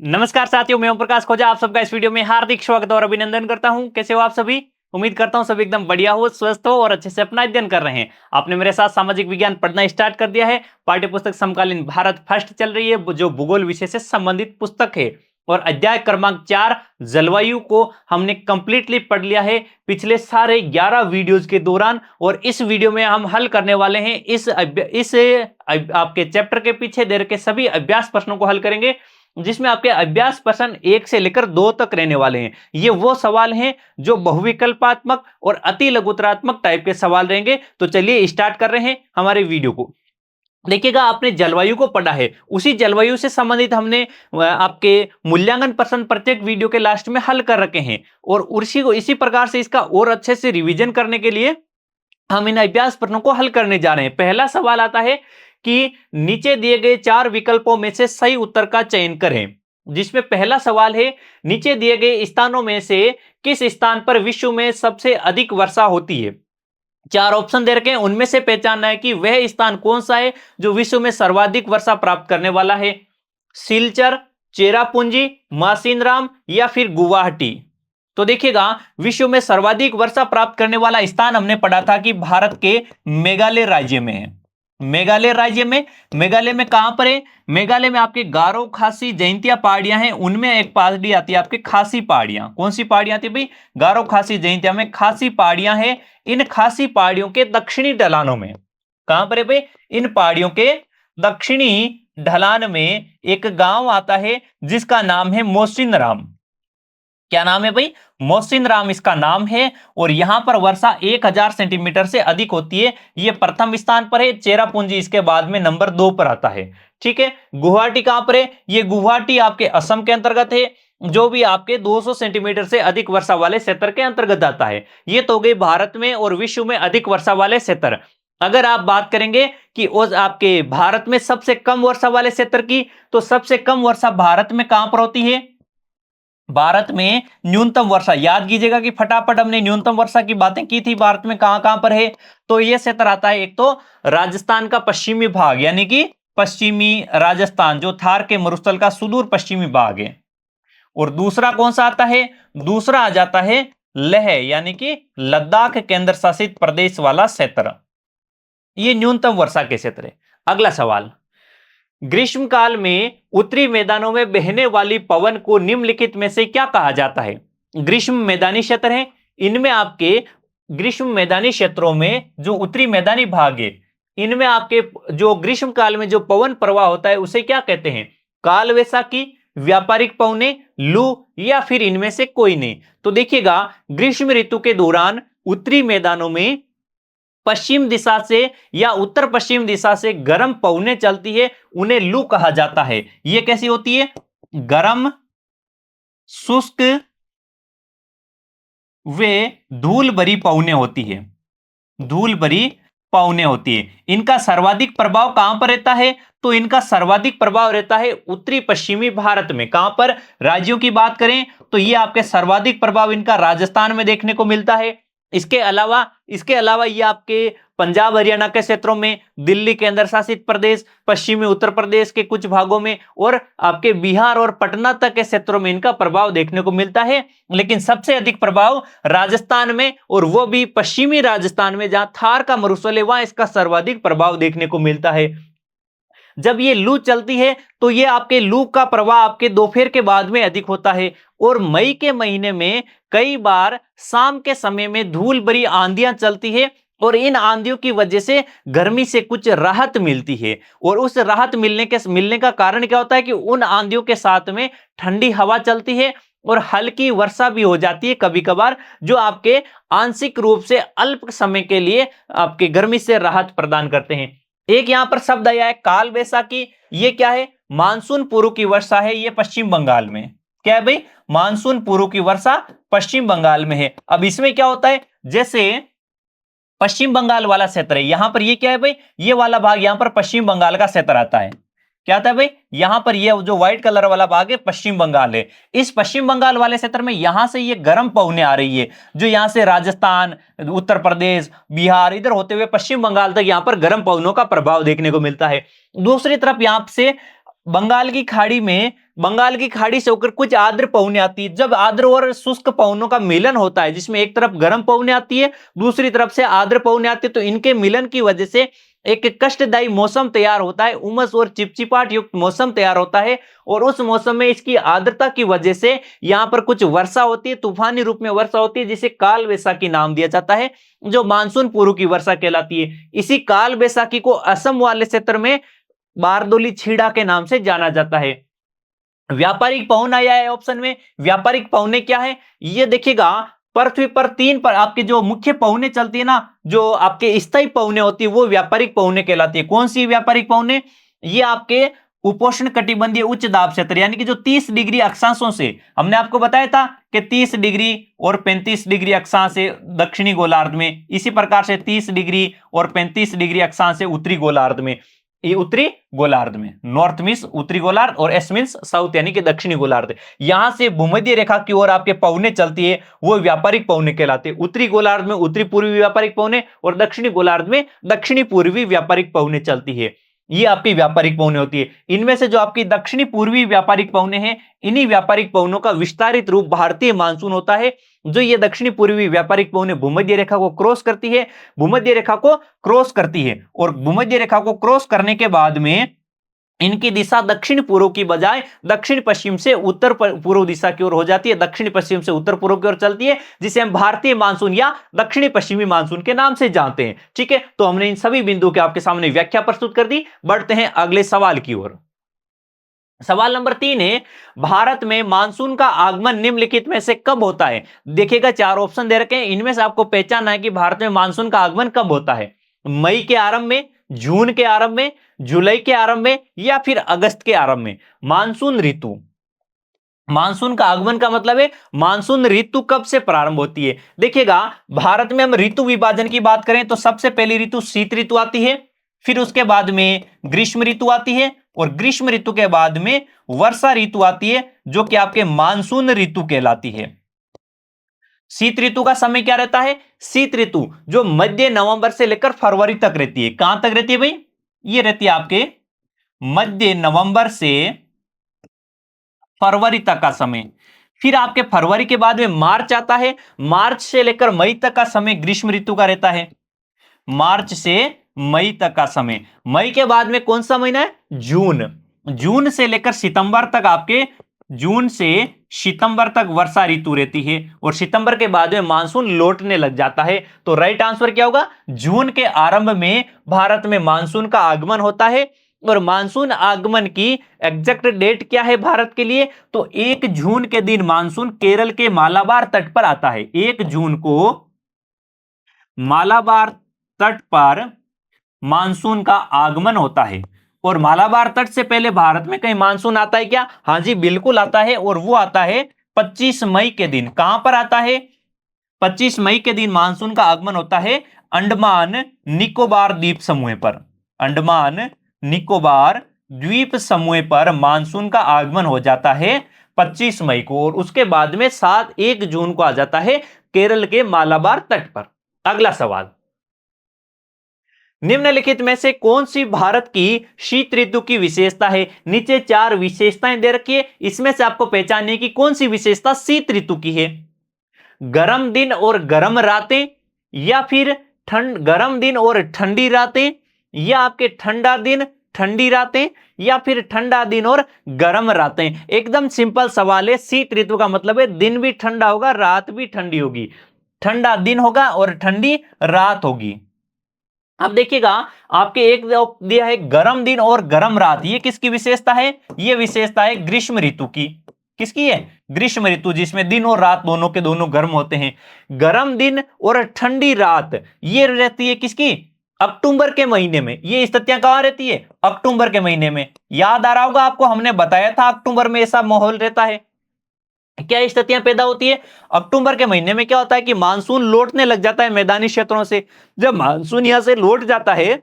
नमस्कार साथियों, मैं ओम प्रकाश खोजा आप सबका इस वीडियो में हार्दिक स्वागत और अभिनंदन करता हूं। कैसे हो आप सभी? उम्मीद करता हूं सभी एकदम बढ़िया हो, स्वस्थ हो और अच्छे से अपना अध्ययन कर रहे हैं। आपने मेरे साथ सामाजिक विज्ञान पढ़ना स्टार्ट कर दिया है। पाठ्य पुस्तक समकालीन भारत फर्स्ट चल रही है, जो भूगोल विषय से संबंधित पुस्तक है। और अध्याय क्रमांक 4 जलवायु को हमने कंप्लीटली पढ़ लिया है पिछले सारे 11 वीडियोज के दौरान। और इस वीडियो में हम हल करने वाले हैं आपके चैप्टर के पीछे दे रखे सभी अभ्यास प्रश्नों को हल करेंगे, जिसमें आपके अभ्यास प्रश्न 1 से लेकर 2 तक रहने वाले हैं। ये वो सवाल हैं जो बहुविकल्पात्मक और अति लघुतरात्मक टाइप के सवाल रहेंगे। तो चलिए स्टार्ट कर रहे हैं हमारे वीडियो को। देखिएगा, आपने जलवायु को पढ़ा है, उसी जलवायु से संबंधित हमने आपके मूल्यांकन प्रश्न प्रत्येक वीडियो के लास्ट में हल कर रखे हैं। और उसी को इसी प्रकार से इसका और अच्छे से रिवीजन करने के लिए हम इन अभ्यास प्रश्नों को हल करने जा रहे हैं। पहला सवाल आता है कि नीचे दिए गए 4 विकल्पों में से सही उत्तर का चयन करें। जिसमें पहला सवाल है, नीचे दिए गए स्थानों में से किस स्थान पर विश्व में सबसे अधिक वर्षा होती है? 4 ऑप्शन दे रखे हैं, उनमें से पहचानना है कि वह स्थान कौन सा है जो विश्व में सर्वाधिक वर्षा प्राप्त करने वाला है। सिलचर, चेरापूंजी, मासिनराम या फिर गुवाहाटी। तो देखिएगा, विश्व में सर्वाधिक वर्षा प्राप्त करने वाला स्थान हमने पढ़ा था कि भारत के मेघालय राज्य में है। मेघालय में कहां पर है? मेघालय में आपके गारो, खासी, जयंतिया पहाड़ियां हैं। उनमें एक पहाड़ी आती है आपके खासी पहाड़ियां। कौन सी पहाड़ियां आती है भाई? गारो, खासी, जयंतिया में खासी पहाड़ियां हैं। इन खासी पहाड़ियों के दक्षिणी ढलानों में, कहां पर है भाई? इन पहाड़ियों के दक्षिणी ढलान में एक गांव आता है जिसका नाम है मोसिनराम। क्या नाम है भाई? मोसिनराम इसका नाम है। और यहां पर वर्षा 1000 सेंटीमीटर से अधिक होती है। यह प्रथम स्थान पर है। चेरापूंजी इसके बाद में नंबर 2 पर आता है। ठीक है। गुवाहाटी कहां पर है? यह गुवाहाटी आपके असम के अंतर्गत है, जो भी आपके 200 सेंटीमीटर से अधिक वर्षा वाले क्षेत्र के अंतर्गत आता है। यह तो गई भारत में और विश्व में अधिक वर्षा वाले क्षेत्र। अगर आप बात करेंगे कि उस आपके भारत में सबसे कम वर्षा वाले क्षेत्र की, तो सबसे कम वर्षा भारत में कहां पर होती है? भारत में न्यूनतम वर्षा, याद कीजिएगा कि फटाफट हमने न्यूनतम वर्षा की बातें की थी। भारत में कहां कहां पर है? तो यह क्षेत्र आता है, एक तो राजस्थान का पश्चिमी भाग यानी कि पश्चिमी राजस्थान, जो थार के मरुस्थल का सुदूर पश्चिमी भाग है। और दूसरा कौन सा आता है? दूसरा आ जाता है लेह यानी कि लद्दाख केंद्र शासित प्रदेश वाला क्षेत्र। यह न्यूनतम वर्षा के क्षेत्र है। अगला सवाल, ग्रीष्म काल में उत्तरी मैदानों में बहने वाली पवन को निम्नलिखित में से क्या कहा जाता है? ग्रीष्म मैदानी क्षेत्र है, इनमें आपके ग्रीष्म मैदानी क्षेत्रों में जो उत्तरी मैदानी भाग है, इनमें आपके जो ग्रीष्म काल में जो पवन प्रवाह होता है उसे क्या कहते हैं? काल वैसाखी, व्यापारिक पवने, लू या फिर इनमें से कोई नहीं। तो देखिएगा, ग्रीष्म ऋतु के दौरान उत्तरी मैदानों में पश्चिम दिशा से या उत्तर पश्चिम दिशा से गर्म पवनें चलती है, उन्हें लू कहा जाता है। ये कैसी होती है? गर्म, शुष्क वे धूल भरी पवनें होती है। धूल भरी पवनें होती है। इनका सर्वाधिक प्रभाव कहां पर रहता है? तो इनका सर्वाधिक प्रभाव रहता है उत्तरी पश्चिमी भारत में। कहां पर? राज्यों की बात करें तो ये आपके सर्वाधिक प्रभाव इनका राजस्थान में देखने को मिलता है। इसके अलावा ये आपके पंजाब हरियाणा के क्षेत्रों में, दिल्ली केंद्र शासित प्रदेश, पश्चिमी उत्तर प्रदेश के कुछ भागों में और आपके बिहार और पटना तक के क्षेत्रों में इनका प्रभाव देखने को मिलता है। लेकिन सबसे अधिक प्रभाव राजस्थान में, और वो भी पश्चिमी राजस्थान में, जहां थार का मरुस्थल है, वहां इसका सर्वाधिक प्रभाव देखने को मिलता है। जब ये लू चलती है तो ये आपके लू का प्रवाह आपके दोपहर के बाद में अधिक होता है। और मई के महीने में कई बार शाम के समय में धूल भरी आंधियां चलती है, और इन आंधियों की वजह से गर्मी से कुछ राहत मिलती है। और उस राहत मिलने का कारण क्या होता है कि उन आंधियों के साथ में ठंडी हवा चलती है और हल्की वर्षा भी हो जाती है कभी कभार, जो आपके आंशिक रूप से अल्प समय के लिए आपके गर्मी से राहत प्रदान करते हैं। एक यहां पर शब्द आया है काल वैसाखी। ये क्या है? मानसून पूर्व की वर्षा है। ये पश्चिम बंगाल में क्या है भाई? मानसून पूर्व की वर्षा पश्चिम बंगाल में है। अब इसमें क्या होता है, जैसे पश्चिम बंगाल वाला क्षेत्र है, यहां पर ये क्या है भाई? ये वाला भाग यहां पर पश्चिम बंगाल का क्षेत्र आता है। क्या आता है भाई? यहां पर ये जो व्हाइट कलर वाला भाग है पश्चिम बंगाल है। इस पश्चिम बंगाल वाले क्षेत्र में यहां से ये गर्म पवनें आ रही है, जो यहां से राजस्थान, उत्तर प्रदेश, बिहार इधर होते हुए पश्चिम बंगाल तक यहां पर गर्म पवनों का प्रभाव देखने को मिलता है। दूसरी तरफ यहां से बंगाल की खाड़ी से होकर कुछ आर्द्र पवने आती है। जब आर्द्र और शुष्क पवनों का मिलन होता है, जिसमें एक तरफ गर्म पवने आती है, दूसरी तरफ से आर्द्र पवने आती है, तो इनके मिलन की वजह से एक कष्टदायी मौसम तैयार होता है, उमस और चिपचिपाहट युक्त मौसम तैयार होता है। और उस मौसम में इसकी आर्द्रता की वजह से यहां पर कुछ वर्षा होती है, तूफानी रूप में वर्षा होती है, जिसे काल वैसाखी नाम दिया जाता है, जो मानसून पूर्व की वर्षा कहलाती है। इसी काल वैसाखी को असम वाले क्षेत्र में बारदोली छीड़ा के नाम से जाना जाता है। व्यापारिक पवन आया है ऑप्शन में। व्यापारिक पवने क्या है, ये देखिएगा, पृथ्वी पर तीन पर आपके जो मुख्य पवने चलती है ना, जो आपके स्थायी पवने होती है, वो व्यापारिक पवने कहलाती है। कौन सी व्यापारिक पवने, ये आपके उपोष्ण कटिबंधीय उच्च दाब क्षेत्र, यानी कि जो 30 डिग्री अक्षांशों से, हमने आपको बताया था कि 30 डिग्री और 35 डिग्री अक्षांश है दक्षिणी गोलार्ध में, इसी प्रकार से 30 डिग्री और 35 डिग्री अक्षांश है उत्तरी गोलार्ध में। ये उत्तरी गोलार्ध में, नॉर्थ मीन्स उत्तरी गोलार्ध और एस मीन्स साउथ यानी कि दक्षिणी गोलार्ध। यहां से भूमध्य रेखा की ओर आपके पवने चलती है, वो व्यापारिक पवने कहलाते हैं। उत्तरी गोलार्ध में उत्तरी पूर्वी व्यापारिक पवने और दक्षिणी गोलार्ध में दक्षिणी पूर्वी व्यापारिक पवने चलती है। ये आपकी व्यापारिक पवने होती है। इनमें से जो आपकी दक्षिणी पूर्वी व्यापारिक पवने हैं, इन्हीं व्यापारिक पवनों का विस्तारित रूप भारतीय मानसून होता है। जो ये दक्षिणी पूर्वी व्यापारिक पवने भूमध्य रेखा को क्रॉस करती है, भूमध्य रेखा को क्रॉस करती है, और भूमध्य रेखा को क्रॉस करने के बाद में इनकी दिशा दक्षिण पूर्व की बजाय दक्षिण पश्चिम से उत्तर पूर्व दिशा की ओर हो जाती है, दक्षिण पश्चिम से उत्तर पूर्व की ओर चलती है, जिसे हम भारतीय मानसून या दक्षिणी पश्चिमी मानसून के नाम से जानते हैं। ठीक है, तो हमने इन सभी बिंदुओं के आपके सामने व्याख्या प्रस्तुत कर दी। बढ़ते हैं अगले सवाल की ओर। सवाल नंबर 3 है, भारत में मानसून का आगमन निम्नलिखित में से कब होता है। देखिएगा, 4 ऑप्शन दे रखे हैं, इनमें से आपको पहचानना है कि भारत में मानसून का आगमन कब होता है। मई के आरंभ में, जून के आरंभ में, जुलाई के आरंभ में, या फिर अगस्त के आरंभ में। मानसून ऋतु, मानसून का आगमन का मतलब है मानसून ऋतु कब से प्रारंभ होती है। देखिएगा, भारत में हम ऋतु विभाजन की बात करें तो सबसे पहली ऋतु शीत ऋतु आती है, फिर उसके बाद में ग्रीष्म ऋतु आती है, और ग्रीष्म ऋतु के बाद में वर्षा ऋतु आती है, जो कि आपके मानसून ऋतु कहलाती है। शीत ऋतु का समय क्या रहता है, शीत ऋतु जो मध्य नवंबर से लेकर फरवरी तक रहती है। कहां तक रहती है भाई, ये रहती है आपके मध्य नवंबर से फरवरी तक का समय। फिर आपके फरवरी के बाद में मार्च आता है, मार्च से लेकर मई तक का समय ग्रीष्म ऋतु का रहता है, मार्च से मई तक का समय। मई के बाद में कौन सा महीना है, जून। जून से लेकर सितंबर तक आपके, जून से सितंबर तक वर्षा ऋतु रहती है, और सितंबर के बाद में मानसून लौटने लग जाता है। तो राइट आंसर क्या होगा, जून के आरंभ में भारत में मानसून का आगमन होता है। और मानसून आगमन की एग्जैक्ट डेट क्या है भारत के लिए, तो 1 जून के दिन मानसून केरल के मालाबार तट पर आता है। 1 जून को मालाबार तट पर मानसून का आगमन होता है। और मालाबार तट से पहले भारत में कहीं मानसून आता है क्या, हाँ जी बिल्कुल आता है, और वो आता है 25 मई के दिन। कहां पर आता है, 25 मई के दिन मानसून का आगमन होता है अंडमान निकोबार द्वीप समूह पर। अंडमान निकोबार द्वीप समूह पर मानसून का आगमन हो जाता है 25 मई को, और उसके बाद में 1 जून को आ जाता है केरल के मालाबार तट पर। अगला सवाल, निम्नलिखित में से कौन सी भारत की शीत ऋतु की विशेषता है। नीचे 4 विशेषताएं दे रखी है, इसमें से आपको पहचानने की कौन सी विशेषता शीत ऋतु की है। गर्म दिन और गर्म रातें, या फिर गर्म दिन और ठंडी रातें, या आपके ठंडा दिन ठंडी रातें, या फिर ठंडा दिन और गर्म रातें। एकदम सिंपल सवाल है। शीत ऋतु का मतलब है दिन भी ठंडा होगा, रात भी ठंडी होगी, ठंडा दिन होगा और ठंडी रात होगी। अब देखिएगा, आपके एक दिया है गर्म दिन और गर्म रात, ये किसकी विशेषता है, ये विशेषता है ग्रीष्म ऋतु की। किसकी है, ग्रीष्म ऋतु, जिसमें दिन और रात दोनों के दोनों गर्म होते हैं। गर्म दिन और ठंडी रात ये रहती है किसकी, अक्टूबर के महीने में। ये स्थितियां कहां रहती है, अक्टूबर के महीने में। याद आ रहा होगा आपको, हमने बताया था अक्टूबर में ऐसा माहौल रहता है। क्या स्थितियां पैदा होती है, अक्टूबर के महीने में क्या होता है कि मानसून लौटने लग जाता है मैदानी क्षेत्रों से। जब मानसून यहां से लौट जाता है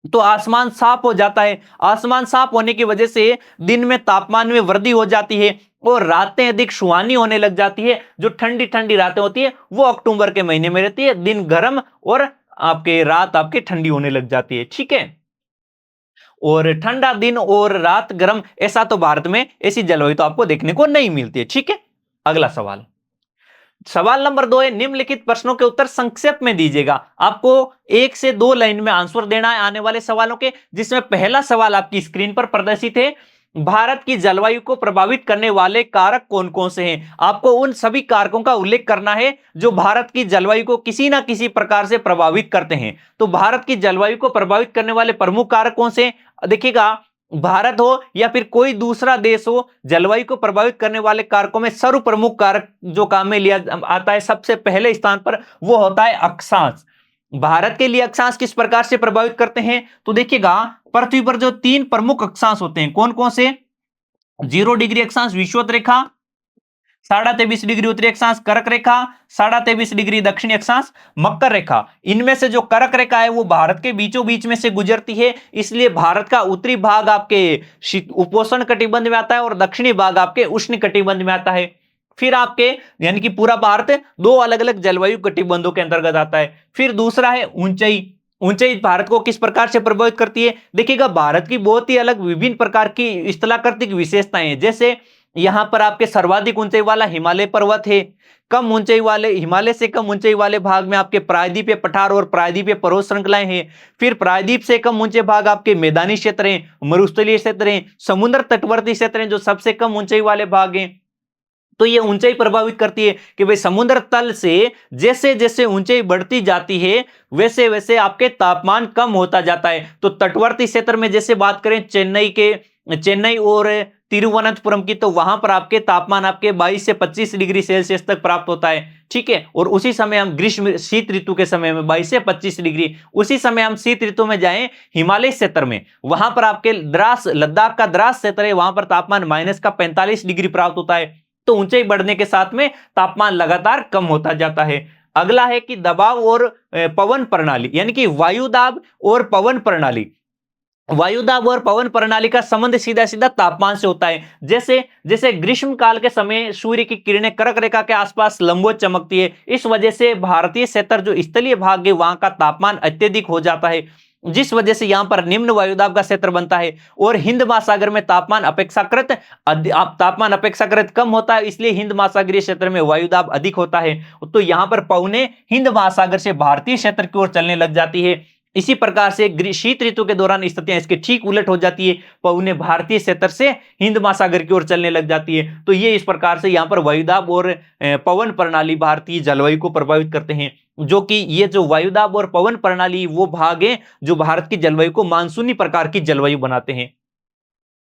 तो आसमान साफ हो जाता है। आसमान साफ होने की वजह से दिन में तापमान में वृद्धि हो जाती है, और रातें अधिक सुहानी होने लग जाती है। जो ठंडी ठंडी रातें होती है वो अक्टूबर के महीने में रहती है, दिन गर्म और आपके रात आपके ठंडी होने लग जाती है। ठीक है, और ठंडा दिन और रात गर्म, ऐसा तो भारत में ऐसी जलवायु तो आपको देखने को नहीं मिलती है। ठीक है, अगला सवाल, सवाल नंबर 2 है, निम्नलिखित प्रश्नों के उत्तर संक्षेप में दीजिएगा। आपको 1 से 2 लाइन में आंसर देना है आने वाले सवालों के, जिसमें पहला सवाल आपकी स्क्रीन पर प्रदर्शित है, भारत की जलवायु को प्रभावित करने वाले कारक कौन कौन से हैं। आपको उन सभी कारकों का उल्लेख करना है जो भारत की जलवायु को किसी ना किसी प्रकार से प्रभावित करते हैं। तो भारत की जलवायु को प्रभावित करने वाले प्रमुख कारक कौन से हैं? देखिएगा, भारत हो या फिर कोई दूसरा देश हो, जलवायु को प्रभावित करने वाले कारकों में सर्व प्रमुख कारक जो काम में लिया आता है सबसे पहले स्थान पर, वो होता है अक्षांश। भारत के लिए अक्षांश किस प्रकार से प्रभावित करते हैं? तो देखिएगा, पृथ्वी पर जो 3 प्रमुख अक्षांश होते हैं, कौन कौन से? 0 डिग्री अक्षांश विषुवत रेखा, 23.5 डिग्री उत्तरी अक्षांश कर्क रेखा, 23.5 डिग्री दक्षिणी अक्षांश मकर रेखा। इनमें से जो कर्क रेखा है वो भारत के बीचों बीच में से गुजरती है, इसलिए भारत का उत्तरी भाग आपके उपोष्ण कटिबंध में आता है और दक्षिणी भाग आपके उष्ण कटिबंध में आता है। फिर आपके यानी कि पूरा भारत 2 अलग अलग जलवायु कटिबंधों के अंतर्गत आता है। फिर दूसरा है ऊंचाई। ऊंचाई भारत को किस प्रकार से प्रभावित करती है? देखिएगा, भारत की बहुत ही अलग विभिन्न प्रकार की स्थलाकृतिक विशेषताएं हैं। जैसे यहां पर आपके सर्वाधिक ऊंचाई वाला हिमालय पर्वत है, कम ऊंचाई वाले हिमालय से कम ऊंचाई वाले भाग में आपके प्रायद्वीपीय पठार और प्रायद्वीपीय पर्वत श्रृंखलाएं हैं। फिर प्रायद्वीप से कम ऊंचे भाग आपके मैदानी क्षेत्र हैं, मरुस्थलीय क्षेत्र हैं, समुद्र तटवर्ती क्षेत्र हैं जो सबसे कम ऊंचाई वाले भाग हैं। तो ये ऊंचाई प्रभावित करती है कि भाई समुद्र तल से जैसे जैसे ऊंचाई बढ़ती जाती है वैसे वैसे आपके तापमान कम होता जाता है। तो तटवर्ती क्षेत्र में जैसे बात करें चेन्नई और तिरुवनंतपुरम की, तो वहां पर आपके तापमान आपके 22 से 25 डिग्री सेल्सियस तक प्राप्त होता है। ठीक है, और उसी समय हम ग्रीष्म शीत ऋतु के समय में 22 से 25 डिग्री, उसी समय हम शीत ऋतु में जाएं हिमालय क्षेत्र में, वहां पर आपके द्रास लद्दाख का द्रास क्षेत्र है, वहां पर तापमान -45 डिग्री प्राप्त होता है। तो ऊंचाई बढ़ने के साथ में तापमान लगातार कम होता जाता है। अगला है कि दबाव और पवन प्रणाली, यानी कि वायुदाब और पवन प्रणाली। वायुदाब और पवन प्रणाली का संबंध सीधा सीधा तापमान से होता है। जैसे जैसे ग्रीष्म काल के समय सूर्य की किरणें कर्क रेखा के आसपास लंबवत चमकती है, इस वजह से भारतीय क्षेत्र जो स्थलीय भाग है वहां का तापमान अत्यधिक हो जाता है, जिस वजह से यहां पर निम्न वायुदाब का क्षेत्र बनता है। और हिंद महासागर में तापमान अपेक्षाकृत कम होता है, इसलिए हिंद महासागरीय क्षेत्र में वायुदाब अधिक होता है। तो यहां पर पवनें हिंद महासागर से भारतीय क्षेत्र की ओर चलने लग जाती है। इसी प्रकार से शीत ऋतु के दौरान स्थितियां इसके ठीक उलट हो जाती है, पवनें भारतीय क्षेत्र से हिंद महासागर की ओर चलने लग जाती है। तो ये इस प्रकार से यहां पर वायुदाब और पवन प्रणाली भारतीय जलवायु को प्रभावित करते हैं। जो कि ये जो वायुदाब और पवन प्रणाली वो भाग है जो भारत की जलवायु को मानसूनी प्रकार की जलवायु बनाते हैं।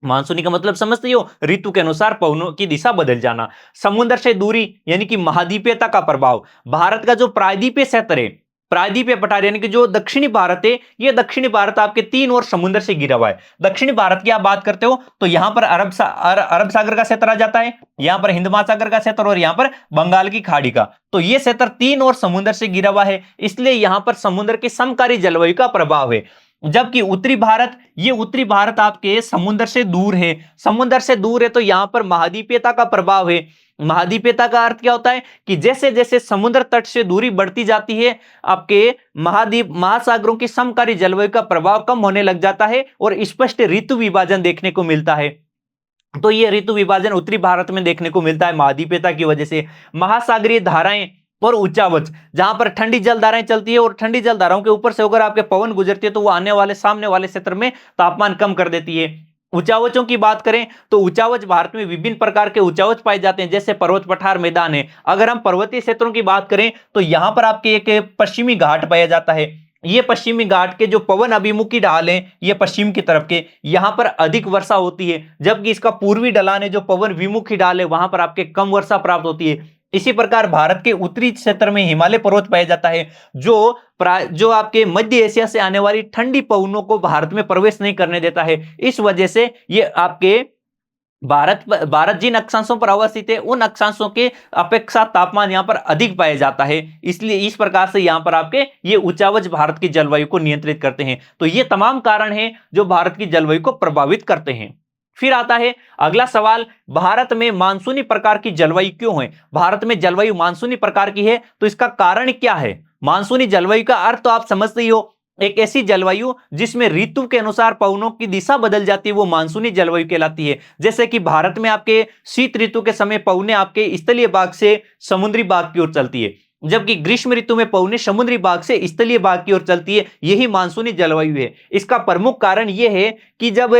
मानसूनी का मतलब समझते हो, ऋतु के अनुसार पवनों की दिशा बदल जाना। समुद्र से दूरी यानी कि महाद्वीपीयता का प्रभाव, भारत का जो प्रायद्वीपीय क्षेत्र है, प्रायद्वीपीय पठार यानी कि जो दक्षिणी भारत है, ये दक्षिणी भारत आपके 3 और समुद्र से घिरा हुआ है। दक्षिणी भारत की आप बात करते हो तो यहां पर अरब सागर का क्षेत्र आ जाता है, यहां पर हिंद महासागर का क्षेत्र और यहां पर बंगाल की खाड़ी का। तो ये क्षेत्र 3 और समुद्र से घिरा हुआ है, इसलिए यहां पर समुद्र की समकारी जलवायु का प्रभाव है। जबकि उत्तरी भारत आपके समुद्र से दूर है, समुद्र से दूर है तो यहां पर महाद्वीपीयता का प्रभाव है। महाद्वीपीयता का अर्थ क्या होता है कि जैसे जैसे समुद्र तट से दूरी बढ़ती जाती है, आपके महासागरों की समकारी जलवायु का प्रभाव कम होने लग जाता है और स्पष्ट ऋतु विभाजन देखने को मिलता है। तो ये ऋतु विभाजन उत्तरी भारत में देखने को मिलता है महाद्वीपीयता की वजह से। महासागरीय धाराएं और उच्चावच, जहां पर ठंडी जल धाराएं चलती है और ठंडी जल धाराओं के ऊपर से होकर आपके पवन गुजरती है, तो वो सामने वाले क्षेत्र में तापमान कम कर देती है। उच्चावचों की बात करें तो उच्चावच भारत में विभिन्न प्रकार के उच्चावच पाए जाते हैं, जैसे पर्वत पठार मैदान है। अगर हम पर्वतीय क्षेत्रों की बात करें तो यहां पर आपके एक पश्चिमी घाट पाया जाता है। ये पश्चिमी घाट के जो पवन अभिमुखी ढाल है, ये पश्चिम की तरफ के, यहां पर अधिक वर्षा होती है, जबकि इसका पूर्वी ढलान है जो पवन विमुखी ढाल है, वहां पर आपके कम वर्षा प्राप्त होती है। इसी प्रकार भारत के उत्तरी क्षेत्र में हिमालय पर्वत पाया जाता है, जो आपके मध्य एशिया से आने वाली ठंडी पवनों को भारत में प्रवेश नहीं करने देता है। इस वजह से ये आपके भारत जिन अक्षांशों पर अवस्थित है उन अक्षांशों के अपेक्षा तापमान यहां पर अधिक पाया जाता है, इसलिए इस प्रकार से यहां पर आपके ये उच्चावच भारत की जलवायु को नियंत्रित करते हैं। तो ये तमाम कारण हैं जो भारत की जलवायु को प्रभावित करते हैं। फिर आता है अगला सवाल, भारत में मानसूनी प्रकार की जलवायु क्यों है? भारत में जलवायु मानसूनी प्रकार की है तो इसका कारण क्या है? मानसूनी जलवायु का अर्थ तो आप समझते ही हो एक ऐसी जलवायु जिसमें ऋतु के अनुसार पवनों की दिशा बदल जाती है, वो मानसूनी जलवायु कहलाती है। जैसे कि भारत में आपके शीत ऋतु के समय पवने आपके स्थलीय भाग से समुद्री भाग की ओर चलती है, जबकि ग्रीष्म ऋतु में पवने समुद्री भाग से स्थलीय भाग की ओर चलती है। यही मानसूनी जलवायु है। इसका प्रमुख कारण यह है कि जब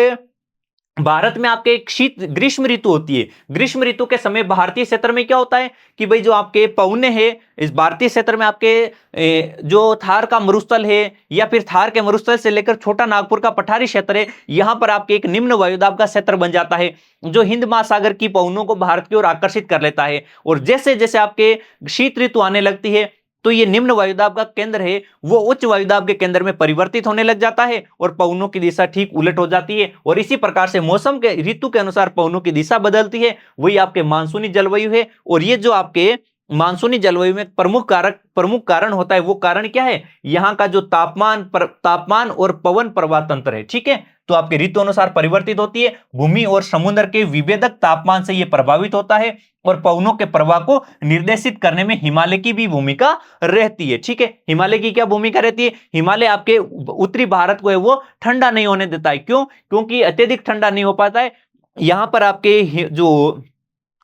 भारत में आपके एक शीत ग्रीष्म ऋतु होती है, ग्रीष्म ऋतु के समय भारतीय क्षेत्र में क्या होता है कि भाई जो आपके पवने हैं इस भारतीय क्षेत्र में आपके जो थार का मरुस्थल है या फिर थार के मरुस्थल से लेकर छोटा नागपुर का पठारी क्षेत्र है, यहां पर आपके एक निम्न वायुदाब का क्षेत्र बन जाता है जो हिंद महासागर की पवनों को भारत की ओर आकर्षित कर लेता है। और जैसे जैसे आपके शीत ऋतु आने लगती है तो ये निम्न वायुदाब का केंद्र है वो उच्च वायुदाब के केंद्र में परिवर्तित होने लग जाता है और पवनों की दिशा ठीक उलट हो जाती है। और इसी प्रकार से मौसम के ऋतु के अनुसार पवनों की दिशा बदलती है, वही आपके मानसूनी जलवायु है। और ये जो आपके मानसूनी जलवायु में प्रमुख कारण होता है, वो कारण क्या है? यहाँ का जो तापमान और पवन प्रवाह तंत्र है। ठीक है, तो आपके ऋतु अनुसार परिवर्तित होती है। भूमि और समुद्र के विभेदक तापमान से यह प्रभावित होता है और पवनों के प्रवाह को निर्देशित करने में हिमालय की भी भूमिका रहती है। ठीक है, हिमालय की क्या भूमिका रहती है? हिमालय आपके उत्तरी भारत को है वो ठंडा नहीं होने देता है। क्यों? क्योंकि अत्यधिक ठंडा नहीं हो पाता है। यहां पर आपके जो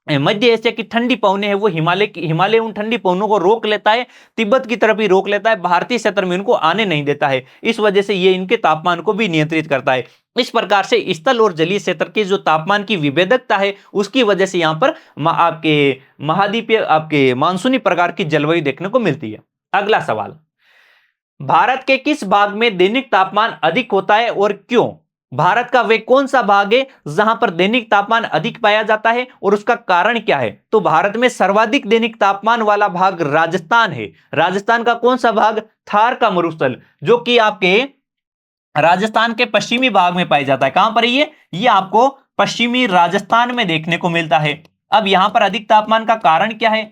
मध्य एशिया की ठंडी पवने हैं वो हिमालय उन ठंडी पवनों को रोक लेता है, तिब्बत की तरफ ही रोक लेता है, भारतीय क्षेत्र में उनको आने नहीं देता है। इस वजह से ये इनके तापमान को भी नियंत्रित करता है। इस प्रकार से स्थल और जलीय क्षेत्र की जो तापमान की विभेदकता है उसकी वजह से यहां पर आपके महाद्वीपीय आपके मानसूनी प्रकार की जलवायु देखने को मिलती है। अगला सवाल, भारत के किस भाग में दैनिक तापमान अधिक होता है और क्यों? भारत का वे कौन सा भाग है जहां पर दैनिक तापमान अधिक पाया जाता है और उसका कारण क्या है? तो भारत में सर्वाधिक दैनिक तापमान वाला भाग राजस्थान है। राजस्थान का कौन सा भाग? थार का मरुस्थल, जो कि आपके राजस्थान के पश्चिमी भाग में पाया जाता है। कहां पर है ये आपको पश्चिमी राजस्थान में देखने को मिलता है। अब यहां पर अधिक तापमान का कारण क्या है?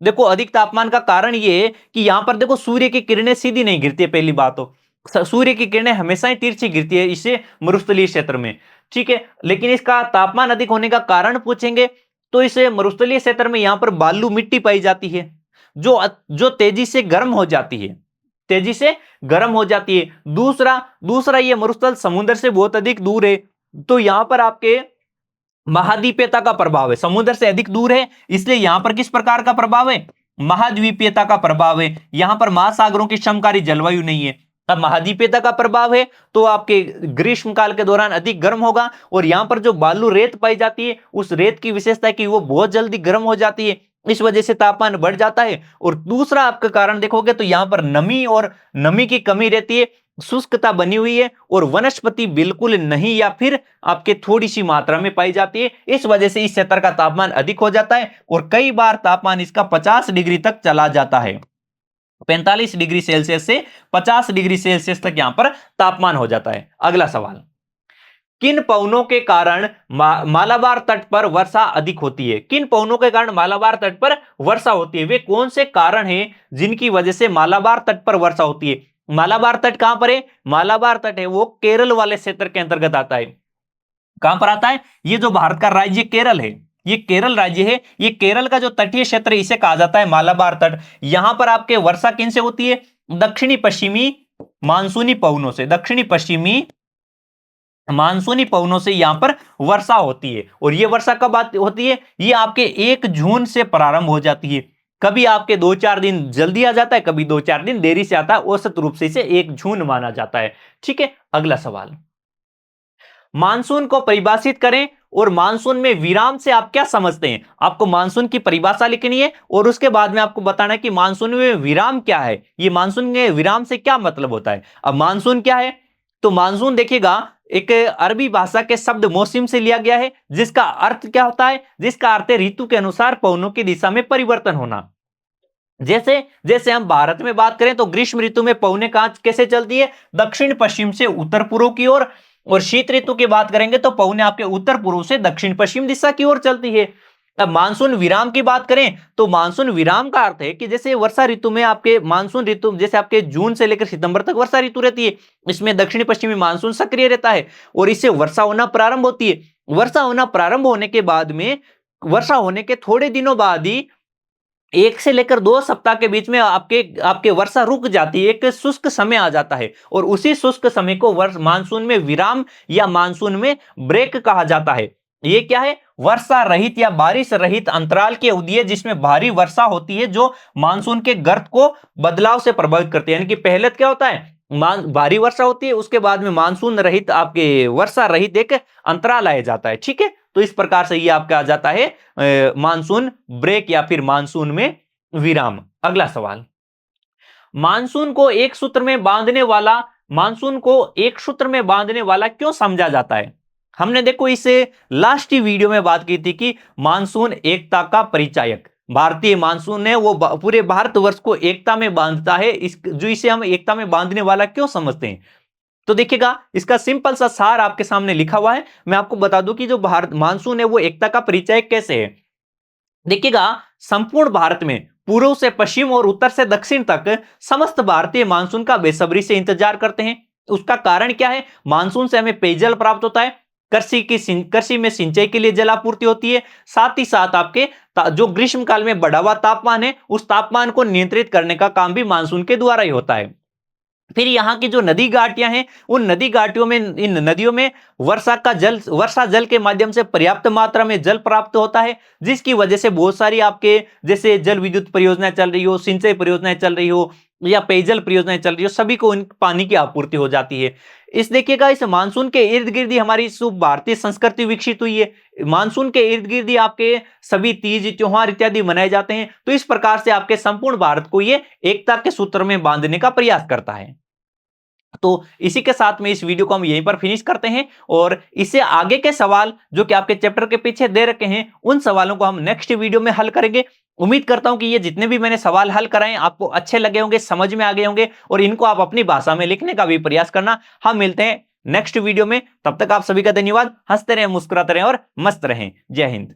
देखो, अधिक तापमान का कारण ये है कि यहां पर देखो सूर्य की किरणें सीधी नहीं गिरती है। पहली बात तो सूर्य की किरणें हमेशा ही तिरछी गिरती है इससे मरुस्थलीय क्षेत्र में। ठीक है, लेकिन इसका तापमान अधिक होने का कारण पूछेंगे तो इस मरुस्थलीय क्षेत्र में यहां पर बालू मिट्टी पाई जाती है जो जो तेजी से गर्म हो जाती है, तेजी से गर्म हो जाती है। दूसरा दूसरा ये मरुस्थल समुद्र से बहुत अधिक दूर है, तो यहां पर आपके महाद्वीपीयता का प्रभाव है। समुद्र से अधिक दूर है इसलिए यहां पर किस प्रकार का प्रभाव है? महाद्वीपीयता का प्रभाव है। यहां पर महासागरों की समकारी जलवायु नहीं है। अब महाद्वीपीयता का प्रभाव है तो आपके ग्रीष्म काल के दौरान अधिक गर्म होगा और यहां पर जो बालू रेत पाई जाती है उस रेत की विशेषता है कि वो बहुत जल्दी गर्म हो जाती है, इस वजह से तापमान बढ़ जाता है। और दूसरा आपका कारण देखोगे तो यहां पर नमी की कमी रहती है, शुष्कता बनी हुई है और वनस्पति बिल्कुल नहीं या फिर आपके थोड़ी सी मात्रा में पाई जाती है। इस वजह से इस क्षेत्र का तापमान अधिक हो जाता है और कई बार तापमान इसका 50 डिग्री तक चला जाता है। 45 डिग्री सेल्सियस से 50 डिग्री सेल्सियस तक यहां पर तापमान हो जाता है। अगला सवाल, किन पवनों के कारण मालाबार तट पर वर्षा अधिक होती है? किन पवनों के कारण मालाबार तट पर वर्षा होती है? वे कौन से कारण हैं जिनकी वजह से मालाबार तट पर वर्षा होती है? मालाबार तट कहां पर है? मालाबार तट है वो केरल वाले क्षेत्र के अंतर्गत आता है। कहां पर आता है? ये जो भारत का राज्य केरल है, ये केरल राज्य है, ये केरल का जो तटीय क्षेत्र है इसे कहा जाता है मालाबार तट। यहां पर आपके वर्षा किन से होती है? दक्षिणी पश्चिमी मानसूनी पवनों से, दक्षिणी पश्चिमी मानसूनी पवनों से यहां पर वर्षा होती है। और यह वर्षा कब होती है? ये आपके 1 जून से प्रारंभ हो जाती है। कभी आपके 2-4 दिन जल्दी आ जाता है, कभी 2-4 दिन देरी से आता है। औसत रूप से इसे 1 जून माना जाता है। ठीक है, अगला सवाल, मानसून को परिभाषित करें और मानसून में विराम से आप क्या समझते हैं? आपको मानसून की परिभाषा लिखनी है और उसके बाद में आपको बताना है कि मानसून में विराम क्या है, ये मानसून के विराम से क्या मतलब होता है। अब मानसून क्या है? तो मानसून देखिएगा एक अरबी भाषा के शब्द मौसम से लिया गया है जिसका अर्थ क्या होता है? जिसका अर्थ है ऋतु के अनुसार पवनों की दिशा में परिवर्तन होना। जैसे जैसे हम भारत में बात करें तो ग्रीष्म ऋतु में पवनें कहां कैसे चलती है? दक्षिण पश्चिम से उत्तर पूर्व की ओर। और शीत ऋतु की बात करेंगे तो पवनें आपके उत्तर पूर्व से दक्षिण पश्चिम दिशा की ओर चलती है। अब मानसून विराम की बात करें तो मानसून विराम का अर्थ है कि जैसे वर्षा ऋतु में आपके मानसून ऋतु जैसे आपके जून से लेकर सितंबर तक वर्षा ऋतु रहती है, इसमें दक्षिण पश्चिमी मानसून सक्रिय रहता है और इससे वर्षा होना प्रारंभ होती है। वर्षा होना प्रारंभ होने के बाद में वर्षा होने के थोड़े दिनों बाद ही 1 से लेकर 2 सप्ताह के बीच में आपके आपके वर्षा रुक जाती है, एक शुष्क समय आ जाता है और उसी शुष्क समय को वर्ष मानसून में विराम या मानसून में ब्रेक कहा जाता है। ये क्या है? वर्षा रहित या बारिश रहित अंतराल की अवधि है जिसमें भारी वर्षा होती है जो मानसून के गर्त को बदलाव से प्रभावित करती है। यानी कि पहले क्या होता है? भारी वर्षा होती है, उसके बाद में मानसून रहित आपके वर्षा रहित एक अंतराल आया जाता है। ठीक है, तो इस प्रकार से ये आपका आ जाता है मानसून ब्रेक या फिर मानसून में विराम। अगला सवाल, मानसून को एक सूत्र में बांधने वाला मानसून को एक सूत्र में बांधने वाला क्यों समझा जाता है? हमने देखो इसे लास्ट ही वीडियो में बात की थी कि मानसून एकता का परिचायक, भारतीय मानसून है वो पूरे भारतवर्ष को एकता में बांधता है। इस जो इसे हम एकता में बांधने वाला क्यों समझते हैं? तो देखिएगा इसका सिंपल सा सार आपके सामने लिखा हुआ है। मैं आपको बता दूं कि जो भारत मानसून है वो एकता का परिचायक कैसे है। देखिएगा संपूर्ण भारत में पूर्व से पश्चिम और उत्तर से दक्षिण तक समस्त भारतीय मानसून का बेसब्री से इंतजार करते हैं। उसका कारण क्या है? मानसून से हमें पेयजल प्राप्त होता है, कृषि में सिंचाई के लिए जलापूर्ति होती है, साथ ही साथ आपके जो ग्रीष्म काल में बढ़ा हुआ तापमान है उस तापमान को नियंत्रित करने का काम भी मानसून के द्वारा ही होता है। फिर यहाँ की जो नदी घाटियां हैं उन नदी घाटियों में इन नदियों में वर्षा जल के माध्यम से पर्याप्त मात्रा में जल प्राप्त होता है जिसकी वजह से बहुत सारी आपके जैसे जल विद्युत परियोजनाएं चल रही हो, सिंचाई परियोजनाएं चल रही हो या पेयजल परियोजनाएं चल रही हो, सभी को इन पानी की आपूर्ति हो जाती है। इस देखिएगा इस मानसून के इर्द गिर्द ही हमारी भारतीय संस्कृति विकसित हुई है। मानसून के इर्द गिर्द ही आपके सभी तीज त्योहार इत्यादि मनाए जाते हैं। तो इस प्रकार से आपके संपूर्ण भारत को ये एकता के सूत्र में बांधने का प्रयास करता है। तो इसी के साथ में इस वीडियो को हम यहीं पर फिनिश करते हैं और इससे आगे के सवाल जो कि आपके चैप्टर के पीछे दे रखे हैं उन सवालों को हम नेक्स्ट वीडियो में हल करेंगे। उम्मीद करता हूं कि ये जितने भी मैंने सवाल हल कराए आपको अच्छे लगे होंगे, समझ में आ गए होंगे और इनको आप अपनी भाषा में लिखने का भी प्रयास करना। हम मिलते हैं नेक्स्ट वीडियो में, तब तक आप सभी का धन्यवाद। हंसते रहें, मुस्कुराते रहें और मस्त रहें। जय हिंद।